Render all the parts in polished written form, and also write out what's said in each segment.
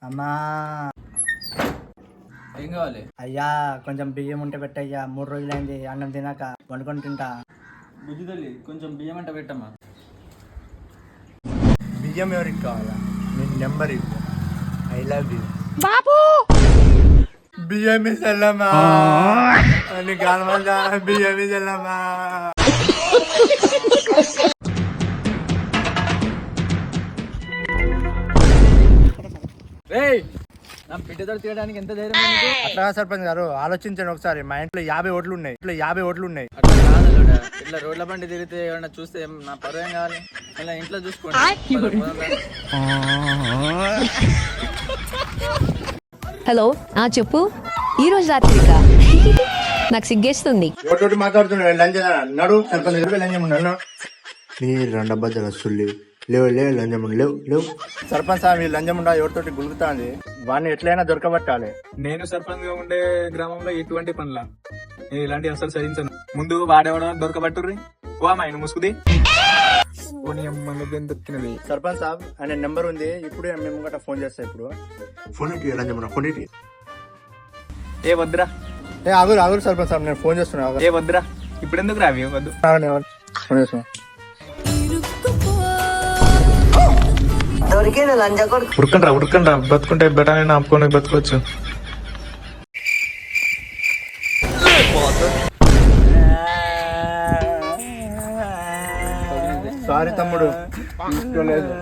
అమ్మా ఏం కావాలి? అయ్యా కొంచెం బియ్యం ఉంటే పెట్టయ్యా, 3 రోజులైంది అన్నం తినాక, వండుకొని తింటా. బుద్ధి తల్లి కొంచెం బియ్యం అంట పెట్టమ్మా. బియ్యం ఎవరికి కావాలా? మీ నెంబర్ ఇవ్వు. ఐ లవ్ యూ బాబు. బియ్యం ఇల్లమ్మా అని కాలమల్లా బియ్యం ఇల్లమ్మా. నా బిడ్డతో తీయడానికి ఎంత ధైర్యం నీకు? అట్లా సర్పంచ్ గారు ఆలోచించండి ఒకసారి. మా ఇంట్లో 50 ఓట్లు ఉన్నాయి. అట్లా కాదల్లుడా, ఇట్లా రోడ్ల బండి తిరిగితే ఏమన్నా చూస్తే నా పరువు ఏం కావాలి? ఇలా ఇంట్లో చూసుకోండి. హలో చెప్పు. ఈ రోజు రాత్రికా? నాకు సిగ్గేస్తుంది. ఒకటి మాట్లాడుతున్నాడు లంజన్నాడు సర్పంచ్ లంజం ఉన్నాడు. నీ 2 బద్దల సుల్లి లేవు లంజం లేవు. సర్పంచ్ సార్ లంజం ఉండా ఎవరితోటి గులుగుతాంది, వాడిని ఎట్లయినా దొరకబట్టాలి. నేను సర్పంచ్ గా ఉండే గ్రామంలో ఇటువంటి పనుల నేను ఇలాంటి అసలు సహించను. ముందు వాడేవాడ దొరకబట్టుర్రి. ఓ అమ్మాయి నువ్వు ముసుకుది. సర్పంచ్ సాబ్ అనే నెంబర్ ఉంది, ఇప్పుడు మేము గట్రా ఫోన్ చేస్తా. ఇప్పుడు ఫోన్ ఫోన్ ఏ వద్దురా. ఆగురు సర్పంచ్ సాబ్, నేను ఫోన్ చేస్తున్నా. ఏ వద్దురా, ఇప్పుడు ఎందుకు రావి? వద్దు. ఫోన్ చేస్తున్నా. ఉడకండ్రా బతుకుంటే బెటర్ ఆపుకొని బతుకోవచ్చు. సారీ తమ్ముడు, తీసుకోలేదు.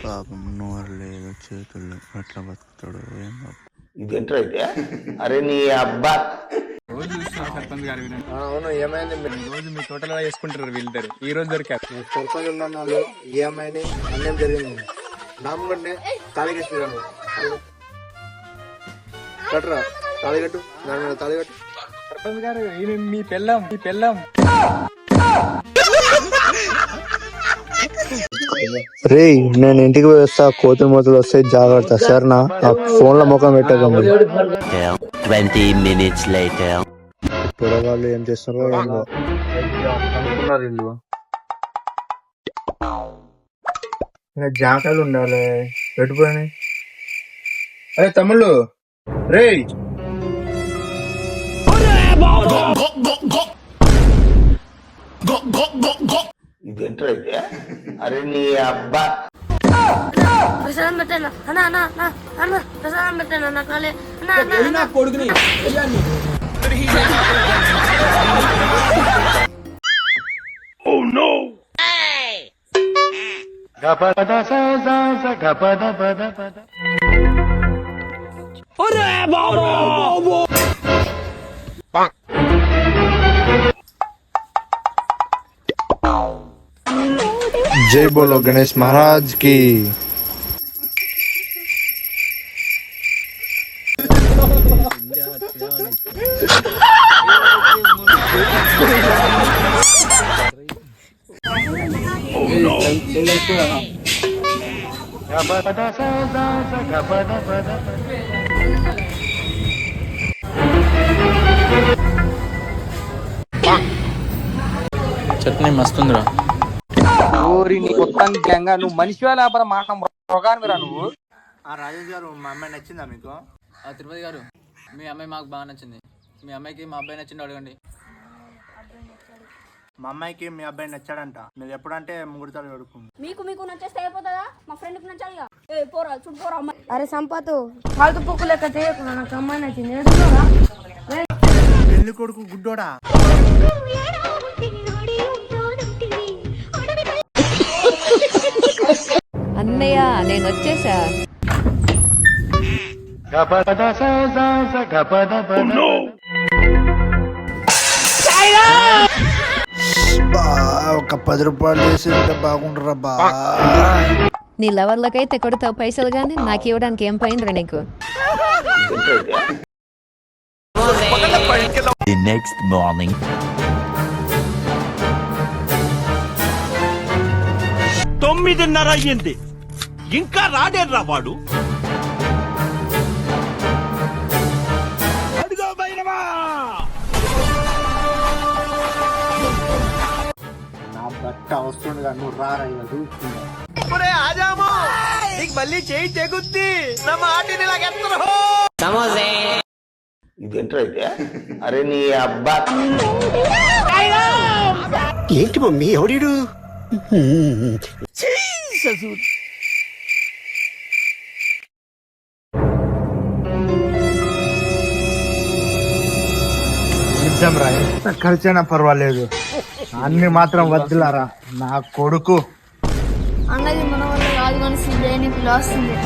పాపం నోరు లేదు, చేతులు ఎట్లా బతుకుతాడు ఏమో. ఇదేంట్రా అయితే? అరే నీ అబ్బా. రోజు చూస్తున్నా సర్పంచ్ గారు. అవును, ఏమైంది? రోజు మీ తోటలో వేసుకుంటారు వీళ్ళిద్దరు. ఈ రోజు దొరికారు. సర్పంచ్ ఉన్న వాళ్ళు ఏమైంది? అన్నేం జరిగింది. నామగంటే తాళిగట్టు కట్టరా, తాళిగట్టు దాని మీద తాళిగట్టు. సర్పంచ్ గారు మీ పెళ్ళం. రే, నేను ఇంటికి పోయి వస్తా. కోతులు మూతలు వస్తాయి, జాగ్రత్త సరేనా? ఫోన్ లో ముఖం పెట్టగలరు. 20 minutes later. పొరగాళ్ళు ఏం చేస్తున్నారో ఏమో. జాగ్రత్తలు ఉండాలి. పెట్టుకొని అరే తమ్ముళ్ళు, రే ఇదేంట్రా అయితే? అరే నీ అబ్బా. ప్రసాదం పెట్టాను అన్న ప్రసాదం పెట్టాను నాకు రాలే అన్న కొడుకుని जय बोलो गणेश महाराज की। చట్నీ మస్తుందిరా. నువ్వు మనిషి లేకపోతే మాట రోగానివిరా నువ్వు. రాజేష్ గారు, మా అమ్మాయి నచ్చిందా మీకు? తిరుపతి గారు, మీ అమ్మాయి మాకు బాగా నచ్చింది. మీ అమ్మాయికి మా అబ్బాయి నచ్చింది అడగండి. మా అమ్మాయికి మీ అబ్బాయి నచ్చాడంట. మీరు ఎప్పుడంటే ముగ్గురితో అడుగుతుంది. మీకు నచ్చేస్తే అయిపోతుందా? మా ఫ్రెండ్ కి నచ్చాలిగా. పోరా చుట్టుకోరా అమ్మాయి. అరే సంపత్, ఫాల్తు పొక్కు లెక్క చేయకుండా నాకు అమ్మాయి నచ్చింది. పెళ్లి కొడుకు గుడ్డోడా. అన్నయ్య నేను వచ్చేసా. ఒక 10 రూపాయలు వేసి బాగుండరా బా. నీ లవర్లకైతే కొడతావు పైసలు, గానీ నాకు ఇవ్వడానికి ఏం పోయిందిరా నీకు? The next morning. తొమ్మిదిన్నర అయ్యింది, ఇంకా రాడేర్రా వాడు. అదిగో బైరవా. నా బట్ట వస్తుండగా నువ్వు రారా చూస్తున్నా. మళ్ళీ చేయి తెగుద్ది నా మాటిని లాగెత్తరు ఇదేంట్రా అయితే అరే నీ అబ్బా ఏంటి మమ్మీ ఎవడీడు నిజం రా, ఎంత ఖర్చైనా పర్వాలేదు, అన్ని మాత్రం వద్దులారా నా కొడుకు. అన్నది మన వల్ల కాదు కానీ సిద్ధయ్య నీకు లాస్తుంది.